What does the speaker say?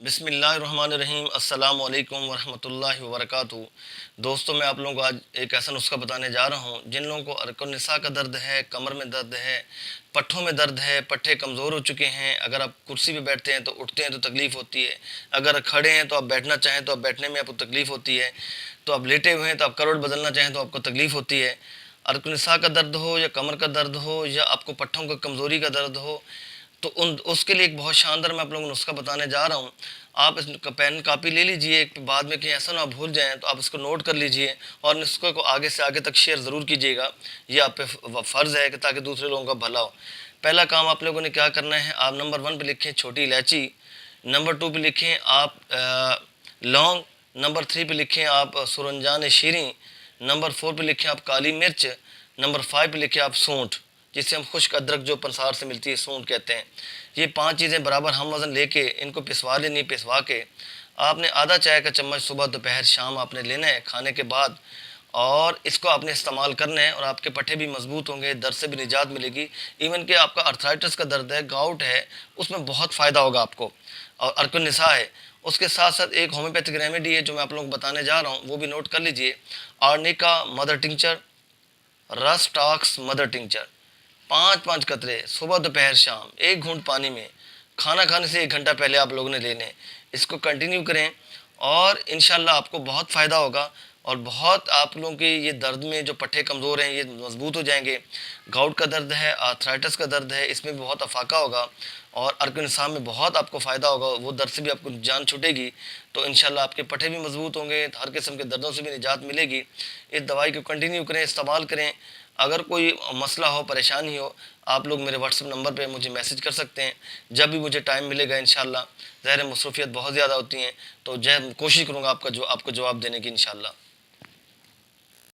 بسم اللہ الرحمن الرحیم۔ السلام علیکم ورحمۃ اللہ وبرکاتہ۔ دوستوں، میں آپ لوگوں کو آج ایک ایسا نسخہ بتانے جا رہا ہوں جن لوگوں کو ارکان النساء کا درد ہے، کمر میں درد ہے، پٹھوں میں درد ہے، پٹھے کمزور ہو چکے ہیں، اگر آپ کرسی پہ بیٹھتے ہیں تو اٹھتے ہیں تو تکلیف ہوتی ہے، اگر کھڑے ہیں تو آپ بیٹھنا چاہیں تو آپ بیٹھنے میں آپ کو تکلیف ہوتی ہے، تو آپ لیٹے ہوئے ہیں تو آپ کروٹ بدلنا چاہیں تو آپ کو تکلیف ہوتی ہے۔ ارکان النساء کا درد ہو یا کمر کا درد ہو یا آپ کو پٹھوں کا کمزوری کا درد ہو تو اس کے لیے ایک بہت شاندار میں آپ لوگوں کو نسخہ بتانے جا رہا ہوں۔ آپ اس کا پین کاپی لے لیجئے، بعد میں کہیں ایسا نہ آپ بھول جائیں تو آپ اس کو نوٹ کر لیجئے اور نسخے کو آگے سے آگے تک شیئر ضرور کیجئے گا۔ یہ آپ پہ فرض ہے کہ تاکہ دوسرے لوگوں کا بھلا ہو۔ پہلا کام آپ لوگوں نے کیا کرنا ہے، آپ نمبر 1 پہ لکھیں چھوٹی الائچی، نمبر 2 پہ لکھیں آپ لونگ، نمبر 3 پہ لکھیں آپ سرنجان شیریں، نمبر 4 پہ لکھیں آپ کالی مرچ، نمبر 5 پہ لکھیں آپ سونٹ، جسے ہم خشک ادرک جو پنسار سے ملتی ہے سونٹ کہتے ہیں۔ یہ 5 چیزیں برابر ہم وزن لے کے ان کو پسوا لینی، پسوا کے آپ نے آدھا چائے کا چمچ صبح دوپہر شام آپ نے لینا ہے کھانے کے بعد، اور اس کو آپ نے استعمال کرنا ہے اور آپ کے پٹھے بھی مضبوط ہوں گے، درد سے بھی نجات ملے گی۔ ایون کہ آپ کا ارتھرائٹس کا درد ہے، گاؤٹ ہے، اس میں بہت فائدہ ہوگا آپ کو، اور ارکان النساء ہے۔ اس کے ساتھ ساتھ ایک ہومیوپیتھک ریمیڈی ہے جو میں آپ لوگوں کو بتانے جا رہا ہوں، وہ بھی نوٹ کر لیجئے۔ آرنیکا مدر ٹنکچر، رس ٹاکس مدر ٹنکچر، 5 قطرے صبح دوپہر شام 1 گھونٹ پانی میں، کھانا کھانے سے 1 گھنٹہ پہلے آپ لوگوں نے لینے۔ اس کو کنٹینیو کریں اور انشاءاللہ آپ کو بہت فائدہ ہوگا، اور بہت آپ لوگوں کے یہ درد میں جو پٹھے کمزور ہیں یہ مضبوط ہو جائیں گے۔ گاؤٹ کا درد ہے، آرتھرائٹس کا درد ہے، اس میں بھی بہت افاقہ ہوگا، اور ارکان النساء میں بہت آپ کو فائدہ ہوگا، وہ درد سے بھی آپ کو جان چھوٹے گی، تو انشاءاللہ آپ کے پٹھے بھی مضبوط ہوں گے، ہر قسم کے دردوں سے بھی نجات ملے گی۔ اس دوائی کو کنٹینیو کریں، استعمال کریں۔ اگر کوئی مسئلہ ہو، پریشانی ہو، آپ لوگ میرے واٹس ایپ نمبر پہ مجھے میسج کر سکتے ہیں، جب بھی مجھے ٹائم ملے گا انشاءاللہ۔ ظاہر ہے مصروفیت بہت زیادہ ہوتی ہیں، تو کوشش کروں گا آپ کو جواب دینے کی انشاءاللہ۔